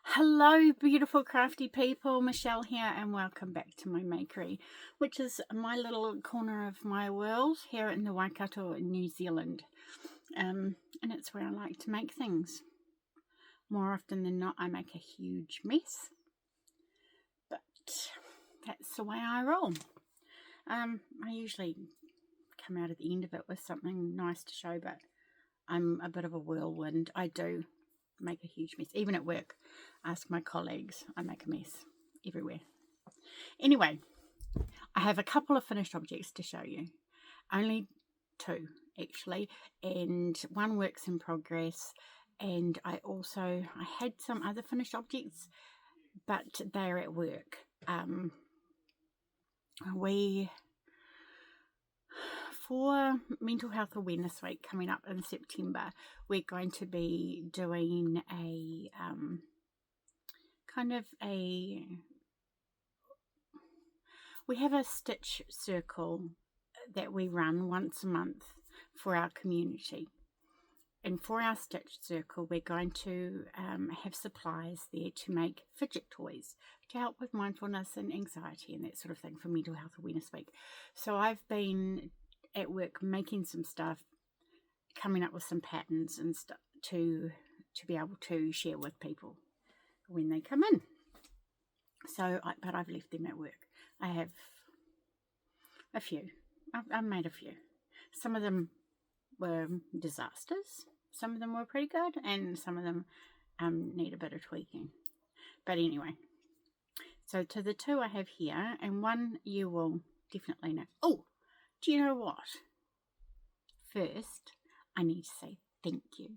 Hello beautiful crafty people, Michelle here and welcome back to my makery, which is my little corner of my world here in the Waikato in New Zealand, and it's where I like to make things. More often than not I make a huge mess, but that's the way I roll. I usually come out at the end of it with something nice to show, but I'm a bit of a whirlwind. I do make a huge mess. Even at work, ask my colleagues, I make a mess everywhere. Anyway, I have a couple of finished objects to show you. Only two, actually, and one works in progress. And I had some other finished objects, but they're at work. For Mental Health Awareness Week coming up in September, we're going to be doing a we have a stitch circle that we run once a month for our community. And for our stitch circle, we're going to have supplies there to make fidget toys to help with mindfulness and anxiety and that sort of thing for Mental Health Awareness Week. So I've been at work making some stuff, coming up with some patterns and stuff to be able to share with people when they come in. But I've left them at work. I have a few. I've made a few. Some of them were disasters. Some of them were pretty good, and some of them need a bit of tweaking. But anyway, so to the two I have here, and one you will definitely know. Oh, do you know what? First, I need to say thank you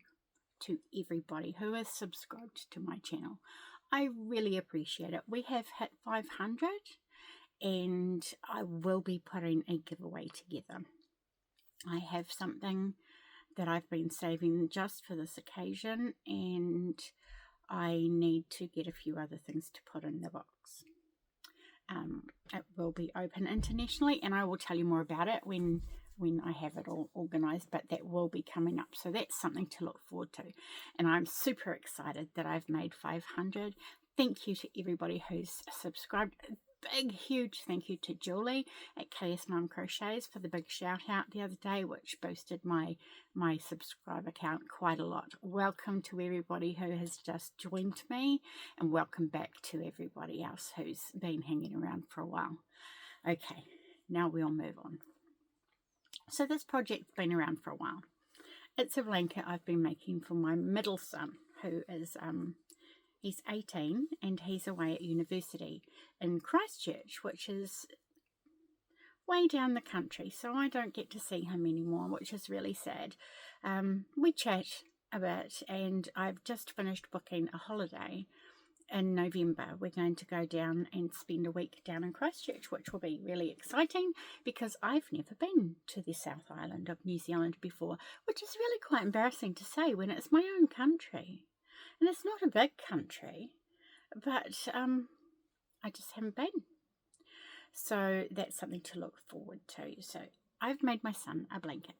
to everybody who has subscribed to my channel. I really appreciate it. We have hit 500, and I will be putting a giveaway together. I have something that I've been saving just for this occasion, and I need to get a few other things to put in the box. It will be open internationally, and I will tell you more about it when I have it all organized, but that will be coming up, so that's something to look forward to. And I'm super excited that I've made 500. Thank you to everybody who's subscribed. Big huge thank you to Julie at KS Mum Crochets for the big shout out the other day, which boosted my subscriber count quite a lot. Welcome to everybody who has just joined me, and welcome back to everybody else who's been hanging around for a while. Okay, now we'll move on. So this project's been around for a while. It's a blanket I've been making for my middle son, who is he's 18 and he's away at university in Christchurch, which is way down the country, so I don't get to see him anymore, which is really sad. We chat a bit, and I've just finished booking a holiday. In November, we're going to go down and spend a week down in Christchurch, which will be really exciting because I've never been to the South Island of New Zealand before, which is really quite embarrassing to say when it's my own country. And it's not a big country, but I just haven't been. So that's something to look forward to. So I've made my son a blanket,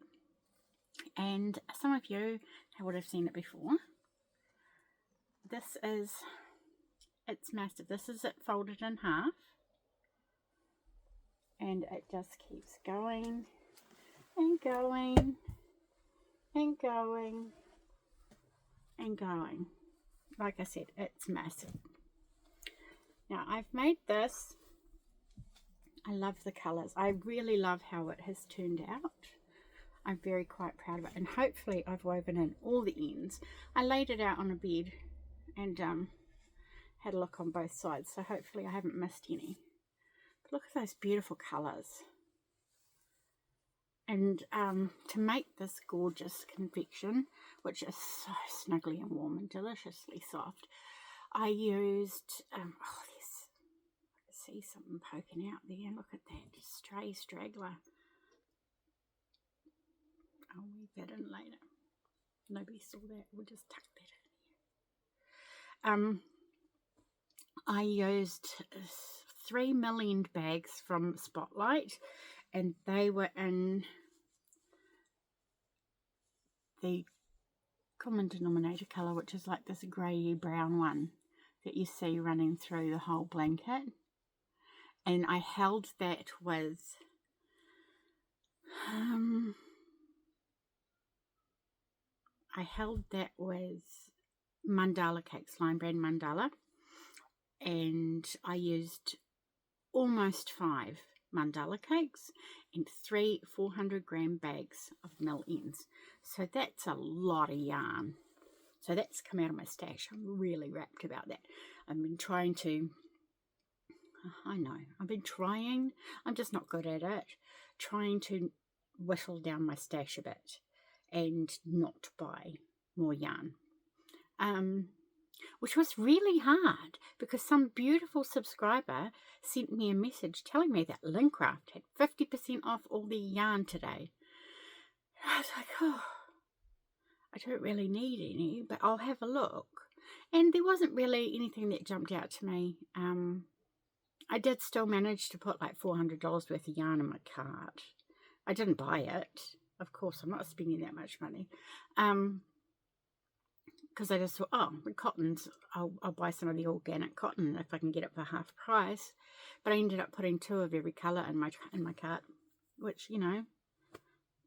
and some of you would have seen it before. It's massive. This is it folded in half, and it just keeps going and going and going and going. Like I said, it's massive. Now I've made this. I love the colours. I really love how it has turned out. I'm very quite proud of it, and hopefully I've woven in all the ends. I laid it out on a bed and had a look on both sides, so hopefully I haven't missed any. But look at those beautiful colours. And to make this gorgeous confection, which is so snuggly and warm and deliciously soft, I used, I see something poking out there. Look at that stray straggler. I'll weave that in later. Nobody saw that. We'll just tuck that in here. I used 3 million bags from Spotlight, and they were in the common denominator colour, which is like this grey brown one. that you see running through the whole blanket. And I held that with mandala cakes, lionbrand mandala, and I used almost 5 mandala cakes and 3 400-gram bags of mill ends. So that's a lot of yarn. So that's come out of my stash. I'm really rapt about that. I've been trying to, I'm just not good at it, trying to whittle down my stash a bit and not buy more yarn. Which was really hard because some beautiful subscriber sent me a message telling me that Lincraft had 50% off all the yarn today. I was like, oh, I don't really need any, but I'll have a look. And there wasn't really anything that jumped out to me. I did still manage to put like $400 worth of yarn in my cart. I didn't buy it. Of course, I'm not spending that much money. Because I just thought, oh, the cottons, I'll buy some of the organic cotton if I can get it for half price. But I ended up putting 2 of every colour in my cart, which, you know,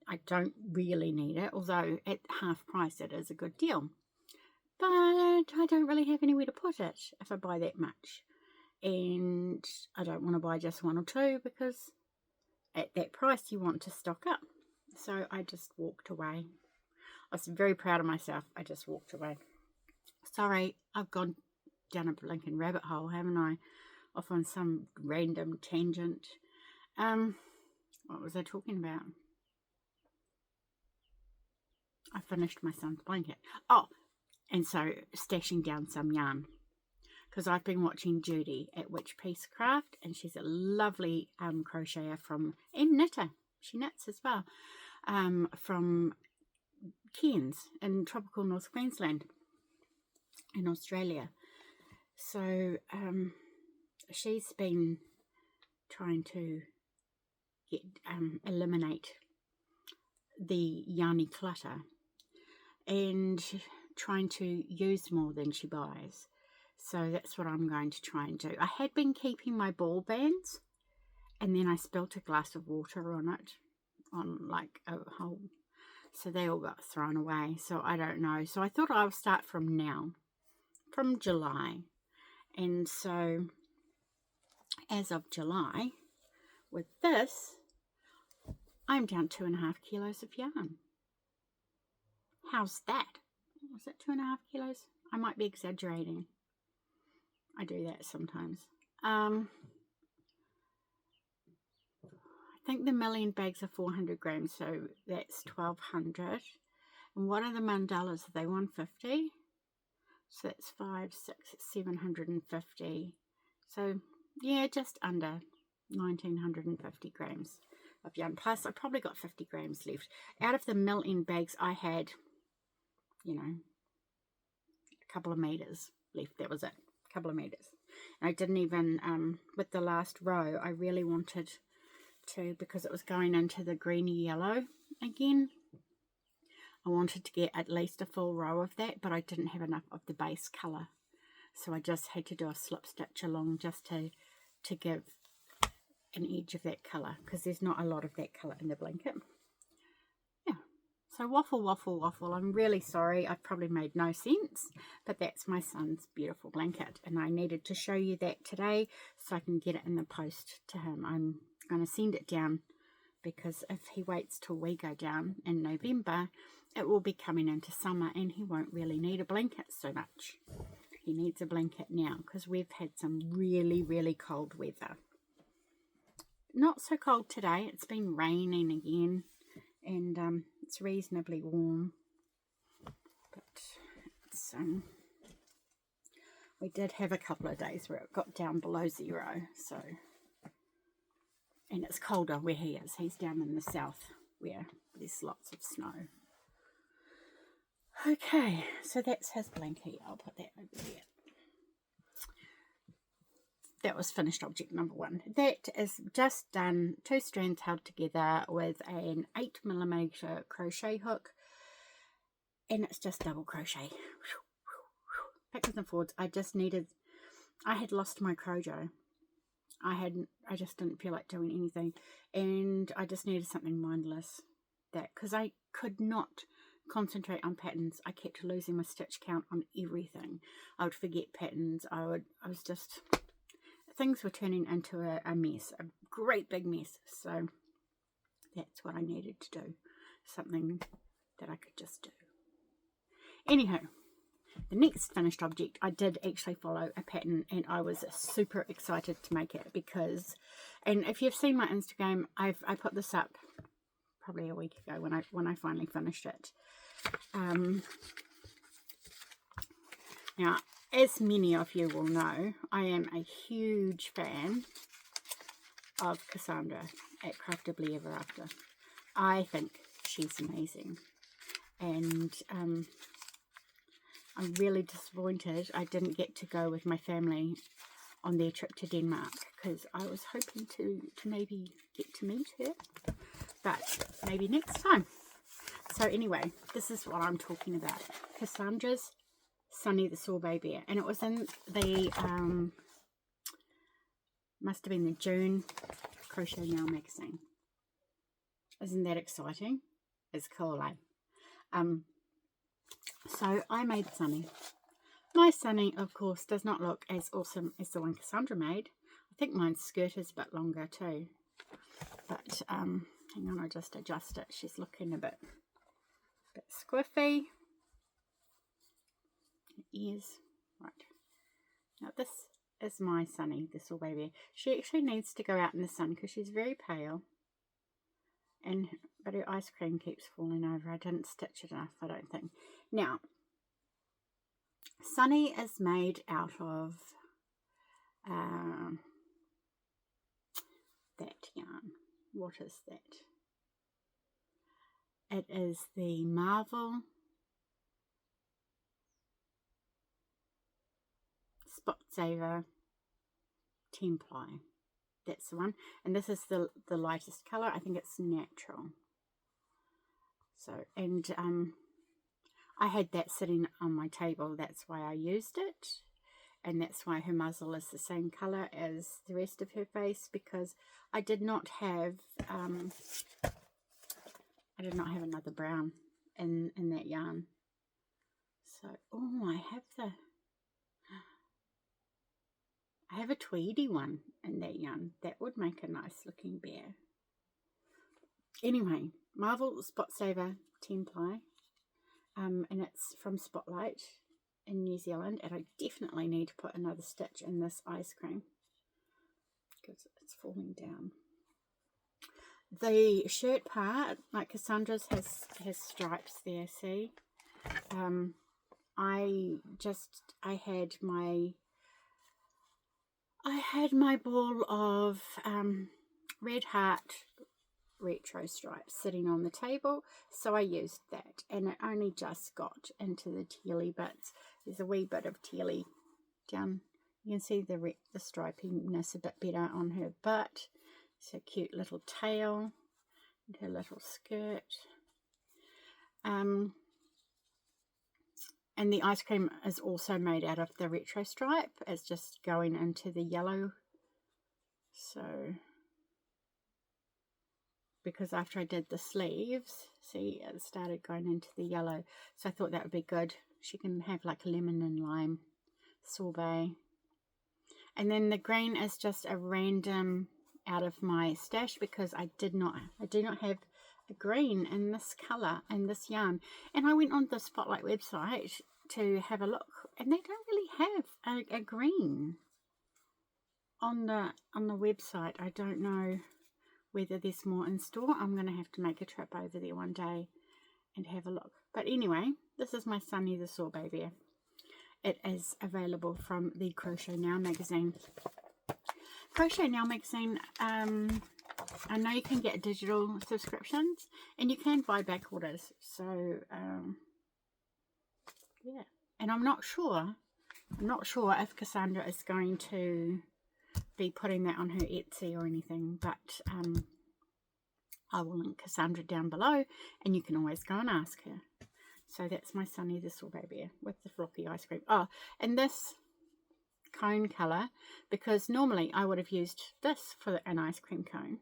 I don't really need it, although at half price it is a good deal. But I don't really have anywhere to put it if I buy that much. And I don't want to buy just 1 or 2 because at that price you want to stock up. So I just walked away. I was very proud of myself. I just walked away. Sorry, I've gone down a blinking rabbit hole, haven't I? Off on some random tangent. What was I talking about? I finished my son's blanket. Oh, and so stashing down some yarn. Because I've been watching Judy at Witch Piece Craft, and she's a lovely crocheter and knitter. She knits as well. From Cairns in tropical North Queensland in Australia. So she's been trying to eliminate the yarny clutter and trying to use more than she buys. So that's what I'm going to try and do. I had been keeping my ball bands, and then I spilt a glass of water on it, on like a whole, so they all got thrown away. So I don't know. So I thought I'll start from now, from July. And so as of July, with this, I'm down 2.5 kilos of yarn. How's that? Was it 2.5 kilos? I might be exaggerating. I do that sometimes. I think the million bags are 400 grams, so that's 1,200. And what are the mandalas? Are they 150? So that's 5, 6, 750. So yeah, just under 1,950 grams of yarn. Plus, I probably got 50 grams left. Out of the million bags, I had, you know, a couple of meters left. That was it. A couple of meters. And I didn't even, with the last row, I really wanted to, because it was going into the greeny yellow again, I wanted to get at least a full row of that, but I didn't have enough of the base colour. So I just had to do a slip stitch along just to give an edge of that colour, because there's not a lot of that colour in the blanket. Yeah, so waffle, waffle, waffle. I'm really sorry. I've probably made no sense, but that's my son's beautiful blanket, and I needed to show you that today so I can get it in the post to him. I'm going to send it down, because if he waits till we go down in November, it will be coming into summer and he won't really need a blanket so much. He needs a blanket now because we've had some really, really cold weather. Not so cold today. It's been raining again, and it's reasonably warm. But it's, we did have a couple of days where it got down below 0. So, and it's colder where he is. He's down in the south where there's lots of snow. Okay, so that's his blanket. I'll put that over there. That was finished object number 1. That is just done 2 strands held together with an 8mm crochet hook, and it's just double crochet backwards and forwards. I just needed I had lost my Crojo. I just didn't feel like doing anything, and I just needed something mindless. Because I could not concentrate on patterns. I kept losing my stitch count on everything. I would forget patterns. Things were turning into a mess, a great big mess. So that's what I needed to do, something that I could just do. Anyhow, the next finished object, I did actually follow a pattern, and I was super excited to make it because, and if you've seen my Instagram, I put this up probably a week ago when I finally finished it. Now, as many of you will know, I am a huge fan of Cassandra at craftablyeverafter. I think she's amazing, and I'm really disappointed I didn't get to go with my family on their trip to Denmark, because I was hoping to maybe get to meet her, but maybe next time. So anyway, this is what I'm talking about. Cassandra's Sunny the Sorbet Bear, and it was in the must have been the June Crochet Now magazine. Isn't that exciting? It's cool, eh? So I made Sunny. My Sunny, of course, does not look as awesome as the one Cassandra made. I think mine's skirt is a bit longer too. But hang on, I'll just adjust it. She's looking a bit squiffy. Ears. Right. Now this is my Sunny, the Sorbet Bear. She actually needs to go out in the sun because she's very pale. But her ice cream keeps falling over. I didn't stitch it enough, I don't think. Now, Sunny is made out of that yarn. What is that? It is the Marvel Spot Saver 10 ply. That's the one, and this is the lightest color. I think it's natural. So, and I had that sitting on my table. That's why I used it, and that's why her muzzle is the same color as the rest of her face, because I did not have another brown in that yarn. So, oh, I have a tweedy one in that yarn. That would make a nice looking bear. Anyway, Marvel Spot Saver 10 ply. And it's from Spotlight in New Zealand. And I definitely need to put another stitch in this ice cream because it's falling down. The shirt part, like Cassandra's, has stripes there, see? I had my ball of Redheart retro stripes sitting on the table, so I used that, and it only just got into the tealy bits. There's a wee bit of tealy down. You can see the stripiness a bit better on her butt. It's a cute little tail and her little skirt. And the ice cream is also made out of the retro stripe. It's just going into the yellow. So, because after I did the sleeves, see, it started going into the yellow. So I thought that would be good. She can have like a lemon and lime sorbet. And then the green is just a random out of my stash, because I do not have a green in this color and this yarn. And I went on the Spotlight website to have a look, and they don't really have a green on the website. I don't know whether there's more in store. I'm going to have to make a trip over there one day and have a look. But anyway, this is my Sunny the Sorbet Bear. It is available from the Crochet Now magazine. Crochet Now magazine, I know you can get digital subscriptions, and you can buy back orders. So, yeah. And I'm not sure if Cassandra is going to be putting that on her Etsy or anything, but I will link Cassandra down below, and you can always go and ask her. So that's my Sunny the Sorbet Bear with the floppy ice cream. Oh, and this cone colour, because normally I would have used this for an ice cream cone,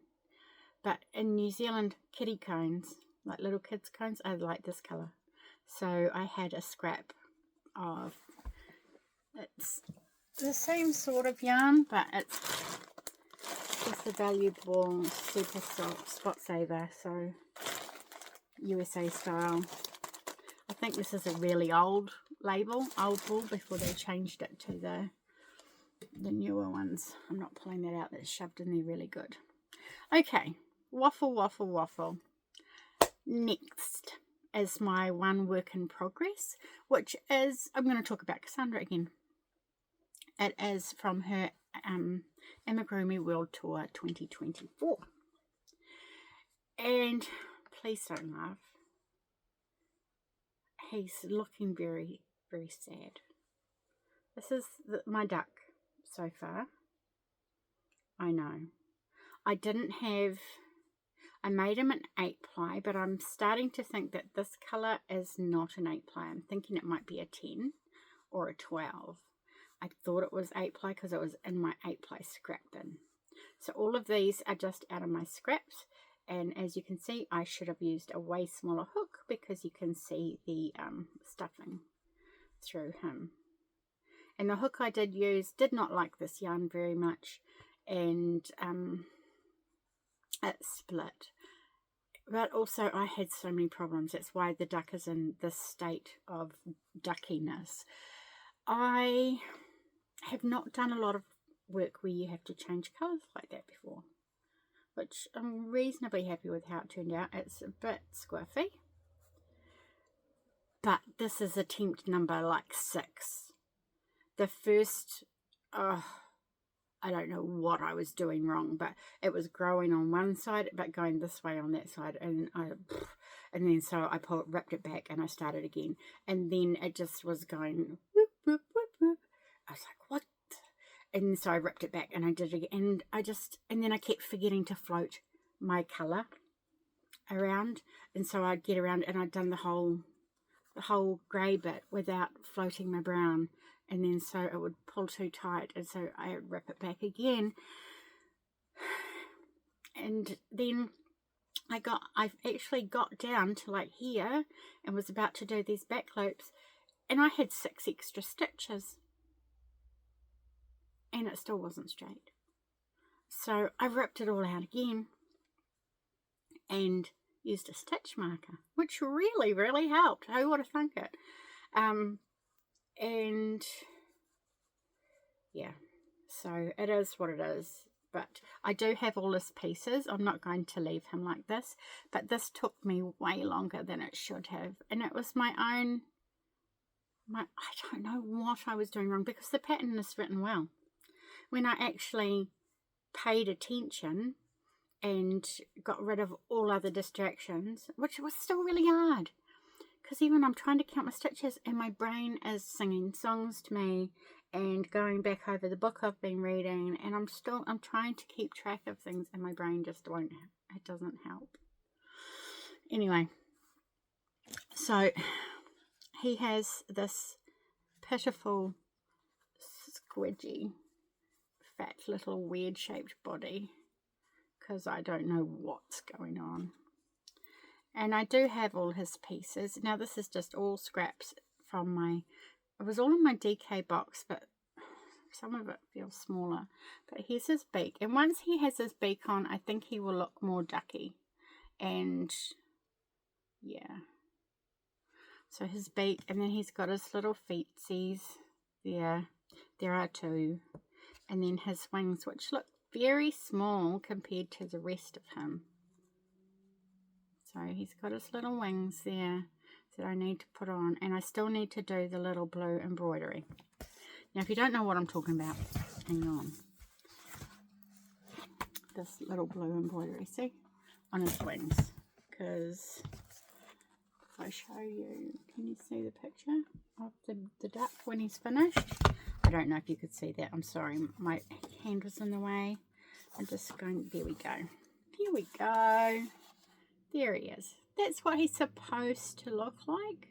but in New Zealand, kitty cones, like little kids cones, I like this colour. So I had a scrap of, it's the same sort of yarn, but it's just a valuable super soft spot saver, so USA style. I think this is a really old label, old wool, before they changed it to the newer ones. I'm not pulling that out, that's shoved in there really good. Okay, waffle, waffle, waffle. Next is my one work in progress, which is, I'm going to talk about Cassandra again. It is from her Amigurumi World Tour 2024. And please don't laugh. He's looking very, very sad. This is my duck so far. I know. I made him an 8-ply, but I'm starting to think that this colour is not an 8-ply. I'm thinking it might be a 10 or a 12. I thought it was 8-ply because it was in my 8-ply scrap bin. So all of these are just out of my scraps. And as you can see, I should have used a way smaller hook because you can see the stuffing through him. And the hook I did use did not like this yarn very much, and it split. But also I had so many problems. That's why the duck is in this state of duckiness. I have not done a lot of work where you have to change colours like that before, which I'm reasonably happy with how it turned out. It's a bit squiffy, but this is attempt number like 6. The first, I don't know what I was doing wrong, but it was growing on one side but going this way on that side, and then so I ripped it back and I started again, and then it just was going whoop, whoop, whoop, whoop. I was like, what? And so I ripped it back and I did it again, and then I kept forgetting to float my colour around, and so I'd get around and I'd done the whole grey bit without floating my brown, and then so it would pull too tight, and so I rip it back again. And then I actually got down to like here and was about to do these back loops, and I had 6 extra stitches and it still wasn't straight. So I ripped it all out again and used a stitch marker, which really, really helped. Who would have thunk it? And yeah, so it is what it is. But I do have all his pieces. I'm not going to leave him like this, but this took me way longer than it should have, and it was I don't know what I was doing wrong, because the pattern is written well. When I actually paid attention and got rid of all other distractions, which was still really hard, because even I'm trying to count my stitches and my brain is singing songs to me and going back over the book I've been reading, and I'm trying to keep track of things, and my brain just it doesn't help. Anyway, so he has this pitiful, squidgy, fat little weird shaped body, because I don't know what's going on. And I do have all his pieces. Now this is just all scraps from it was all in my DK box, but some of it feels smaller. But here's his beak, and once he has his beak on, I think he will look more ducky. And yeah, so his beak, and then he's got his little feetsies there are 2, and then his wings, which look very small compared to the rest of him. So he's got his little wings there that I need to put on, and I still need to do the little blue embroidery. Now if you don't know what I'm talking about, hang on. This little blue embroidery, see, on his wings, because if I show you, can you see the picture of the duck when he's finished? I don't know if you could see that. I'm sorry, my hand was in the way. I'm just going, there we go. Here we go. There he is. That's what he's supposed to look like.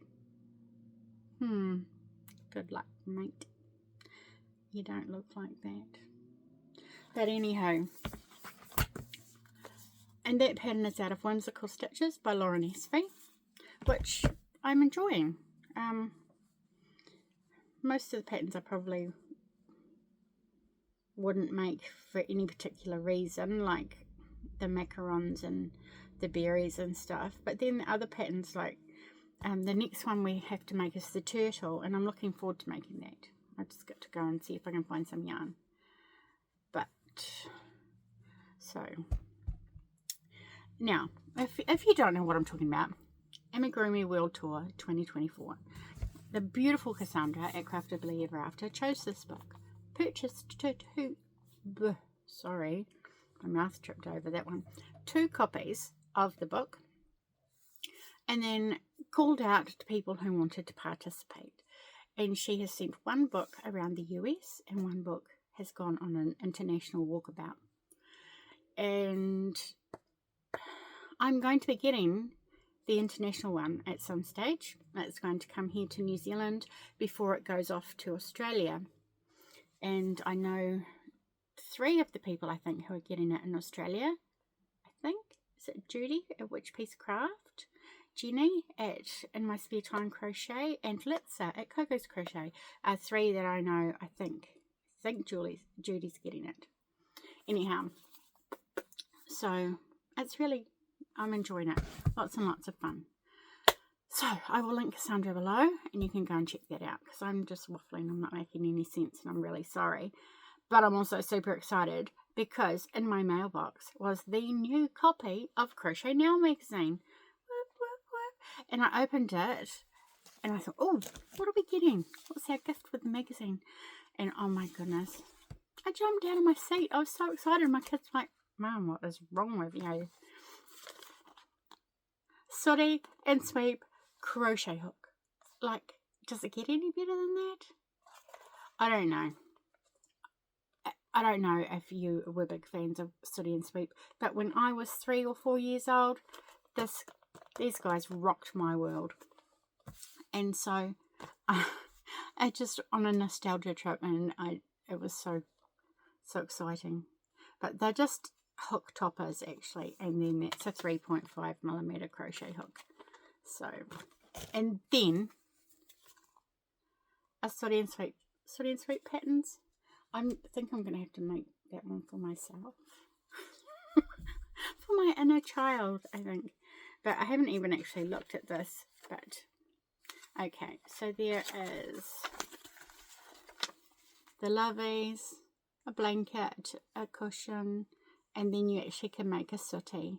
Good luck, mate. you don't look like that. But anyhow, and that pattern is out of Whimsical Stitches by Lauren Espy, which I'm enjoying. Most of the patterns I probably wouldn't make for any particular reason, like the macarons and the berries and stuff. But then the other patterns, like the next one we have to make is the turtle, and I'm looking forward to making that. I just got to go and see if I can find some yarn. But so now, if you don't know what I'm talking about, Amigurumi World Tour 2024. The beautiful Cassandra at craftablyeverafter chose this book. Purchased sorry, my mouth tripped over that one. 2 copies of the book, and then called out to people who wanted to participate. And she has sent 1 book around the US, and 1 book has gone on an international walkabout. And I'm going to be getting the international one at some stage. It's going to come here to New Zealand before it goes off to Australia. And I know 3 of the people, I think, who are getting it in Australia. I think, is it Judy at Which Piece Craft, Jenny at In My Spare Time Crochet, and Litza at Coco's Crochet are 3 that I know. I think Judy's getting it. Anyhow, so it's really, I'm enjoying it. Lots and lots of fun. So I will link Cassandra below, and you can go and check that out, because I'm just waffling. I'm not making any sense, and I'm really sorry. But I'm also super excited because in my mailbox was the new copy of Crochet Now magazine. And I opened it, and I thought, oh, what are we getting? What's our gift with the magazine? And oh my goodness, I jumped out of my seat. I was so excited. My kid's like, Mum, what is wrong with you? Sooty and Sweep crochet hook. Like, does it get any better than that? I don't know. I don't know if you were big fans of Sooty and Sweep, but when I was 3 or 4 years old, these guys rocked my world. And so I just on a nostalgia trip, and it was so exciting. But they're just hook toppers actually, and then that's a 3.5mm crochet hook. So, and then a Sooty and Sweep patterns. I think I'm going to have to make that one for myself. For my inner child, I think. But I haven't even actually looked at this. But, okay. So there is the lovelies, a blanket, a cushion, and then you actually can make a sooty.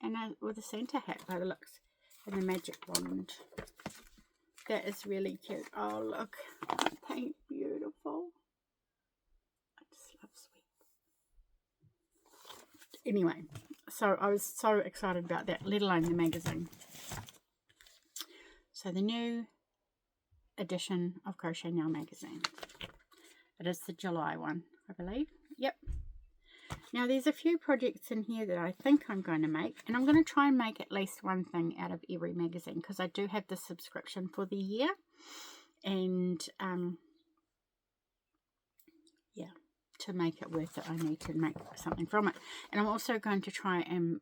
And with a Santa hat by the looks. And the magic wand. That is really cute. Oh, look. Aren't they beautiful? Anyway, so I was so excited about that, let alone the magazine. So the new edition of Crochet Now magazine. It is the July one, I believe. Yep. Now there's a few projects in here that I think I'm going to make, and I'm going to try and make at least one thing out of every magazine, because I do have the subscription for the year. And yeah, to make it worth it, I need to make something from it. And I'm also going to try and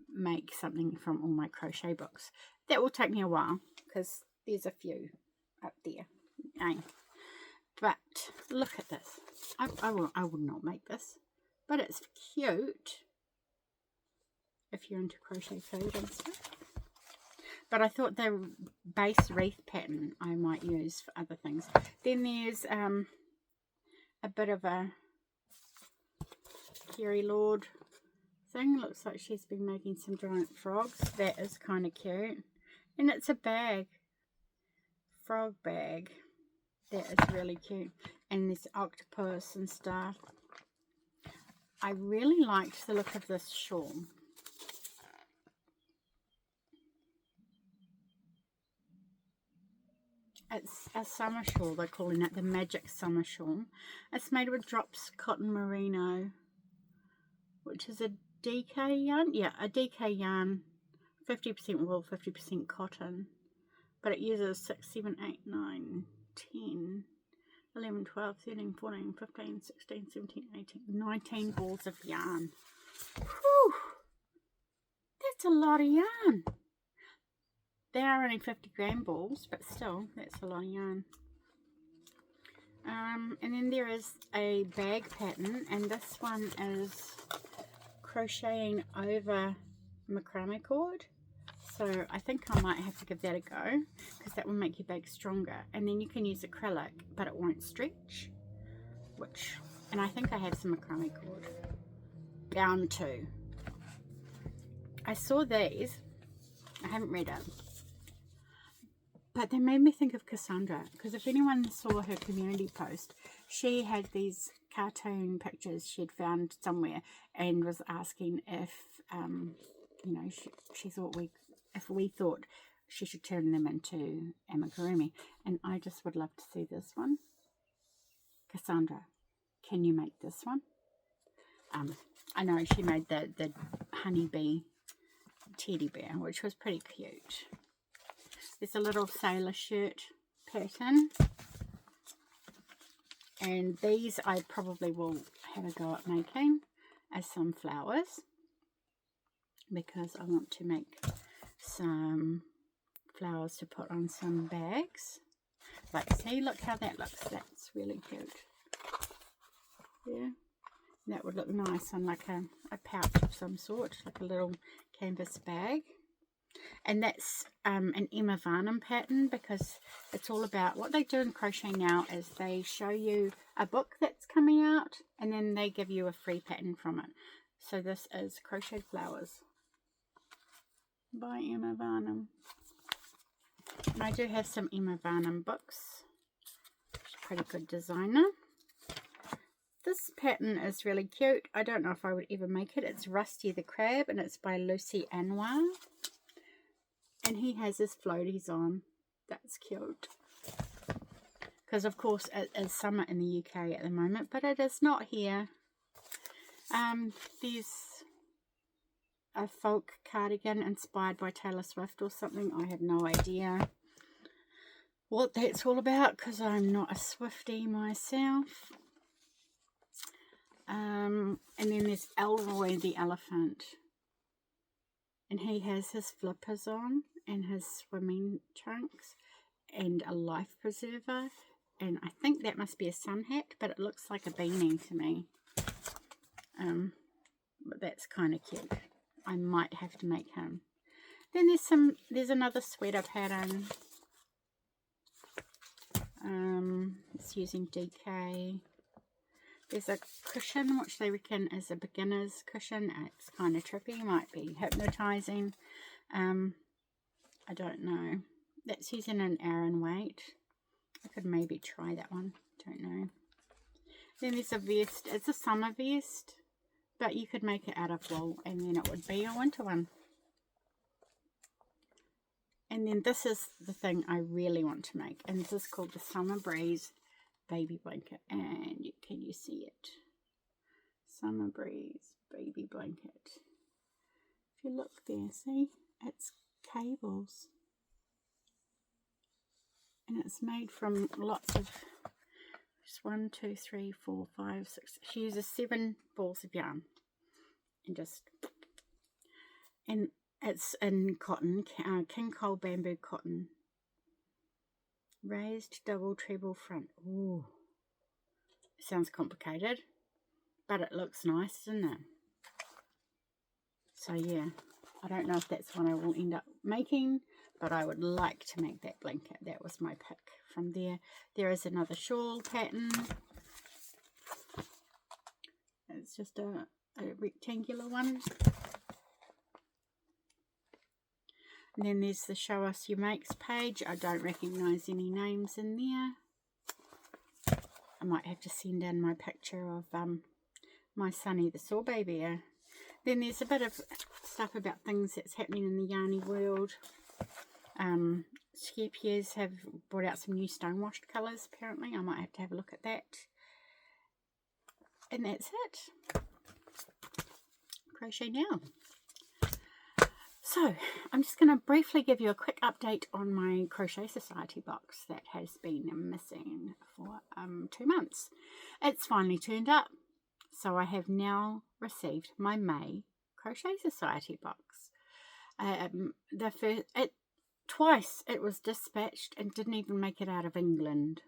make something from all my crochet books. That will take me a while, because there's a few up there. Okay. But look at this. I would not make this, but it's cute if you're into crochet food and stuff. But I thought the base wreath pattern I might use for other things. Then there's a bit of a Carrie Lord thing. Looks like she's been making some giant frogs. That is kind of cute. And it's a bag. Frog bag. That is really cute. And there's octopus and stuff. I really liked the look of this shawl. It's a summer shawl. They're calling it the Magic Summer Shawl. It's made with Drops Cotton Merino, which is a DK yarn. Yeah, a DK yarn. 50% wool, 50% cotton. But it uses 6, 7, 8, 9, 10, 11, 12, 13, 14, 15, 16, 17, 18, 19 balls of yarn. Whew! That's a lot of yarn. They are only 50-gram balls, but still, that's a lot of yarn. And then there is a bag pattern, and this one is crocheting over macrame cord. So I think I might have to give that a go, because that will make your bag stronger. And then you can use acrylic, but it won't stretch. And I think I have some macrame cord. Bound to. I saw these. I haven't read it. But they made me think of Cassandra, because if anyone saw her community post, she had these cartoon pictures she'd found somewhere and was asking if, you know, she thought if we thought she should turn them into amigurumi. And I just would love to see this one. Cassandra, can you make this one? I know she made the honeybee teddy bear, which was pretty cute. There's a little sailor shirt pattern, and these I probably will have a go at making as some flowers, because I want to make some flowers to put on some bags. Like, see, look how that looks. That's really cute. Yeah, that would look nice on like a pouch of some sort, like a little canvas bag. And that's an Emma Varnum pattern, because it's all about what they do in Crochet Now is they show you a book that's coming out, and then they give you a free pattern from it. So this is Crochet Flowers by Emma Varnum. And I do have some Emma Varnum books. She's a pretty good designer. This pattern is really cute. I don't know if I would ever make it. It's Rusty the Crab, and it's by Lucy Anwar. And he has his floaties on. That's cute. Because, of course, it is summer in the UK at the moment, but it is not here. There's a folk cardigan inspired by Taylor Swift or something. I have no idea what that's all about, because I'm not a Swiftie myself. And then there's Elroy the elephant. And he has his flippers on and his swimming trunks and a life preserver. And I think that must be a sun hat, but it looks like a beanie to me. But that's kind of cute. I might have to make him. Then there's another sweater pattern. It's using DK. There's a cushion, which they reckon is a beginner's cushion. It's kind of trippy, might be hypnotizing. I don't know. That's using an Aran weight. I could maybe try that one. Don't know. Then there's a vest. It's a summer vest, but you could make it out of wool, and then it would be a winter one. And then this is the thing I really want to make, and this is called the Summer Breeze baby blanket. And can you see it? Summer Breeze baby blanket. If you look there, see, it's cables, and it's made from lots of, just 1, 2, 3, 4, 5, 6. She uses 7 balls of yarn, and it's in cotton, King Cole bamboo cotton, raised double treble front. Ooh, sounds complicated, but it looks nice, doesn't it? So yeah, I don't know if that's one I will end up making, but I would like to make that blanket. That was my pick from there. There is another shawl pattern. It's just a rectangular one. And then there's the Show Us Your Makes page. I don't recognise any names in there. I might have to send in my picture of my Sonny the Sorbet Bear. Then there's a bit of stuff about things that's happening in the yarny world. Skepiers have brought out some new stonewashed colours, apparently. I might have to have a look at that. And that's it. Crochet Now. So I'm just going to briefly give you a quick update on my Crochet Society box that has been missing for 2 months. It's finally turned up. So I have now received my May Crochet Society box. Twice it was dispatched and didn't even make it out of England.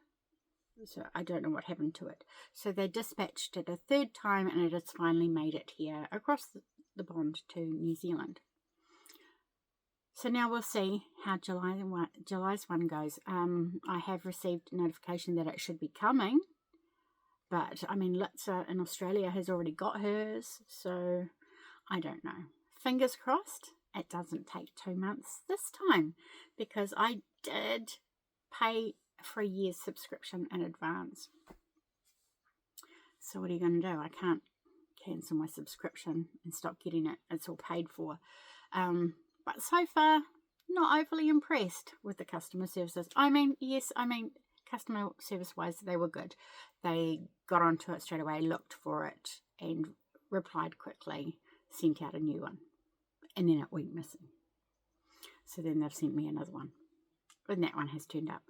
So I don't know what happened to it. So they dispatched it a third time and it has finally made it here across the pond to New Zealand. So now we'll see how July's one goes. I have received notification that it should be coming. But, I mean, Litza in Australia has already got hers. So, I don't know. Fingers crossed it doesn't take 2 months this time. Because I did pay for a year's subscription in advance. So, what are you going to do? I can't cancel my subscription and stop getting it. It's all paid for. But so far, not overly impressed with the customer services. Customer service-wise, they were good. They got onto it straight away, looked for it, and replied quickly, sent out a new one. And then it went missing. So then they've sent me another one. And that one has turned up.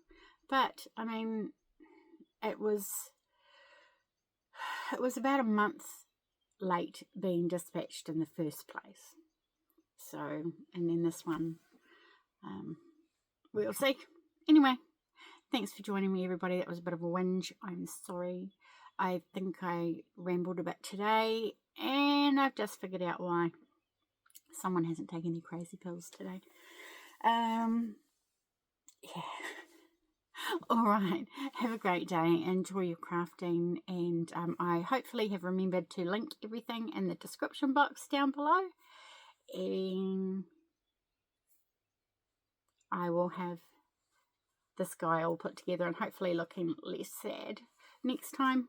But, I mean, it was about a month late being dispatched in the first place. So, and then this one, we'll see. Anyway, thanks for joining me, everybody. That was a bit of a whinge. I'm sorry. I think I rambled a bit today, and I've just figured out why. Someone hasn't taken any crazy pills today. Yeah. All right. Have a great day. Enjoy your crafting, and I hopefully have remembered to link everything in the description box down below. And I will have this guy all put together and hopefully looking less sad next time.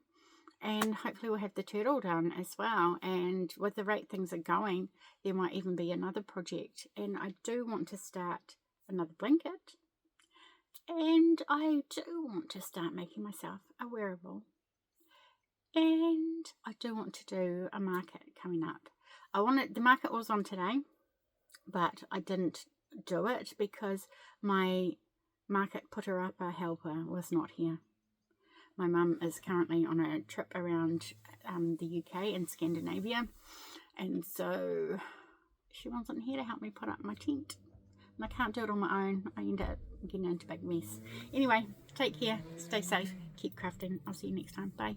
And hopefully we'll have the turtle done as well. And with the rate things are going, there might even be another project. And I do want to start another blanket. And I do want to start making myself a wearable. And I do want to do a market coming up. The market was on today, but I didn't do it because my market putter-upper helper was not here. My mum is currently on a trip around the UK and Scandinavia, and so she wasn't here to help me put up my tent. And I can't do it on my own. I end up getting into a big mess. Anyway, take care, stay safe, keep crafting. I'll see you next time. Bye.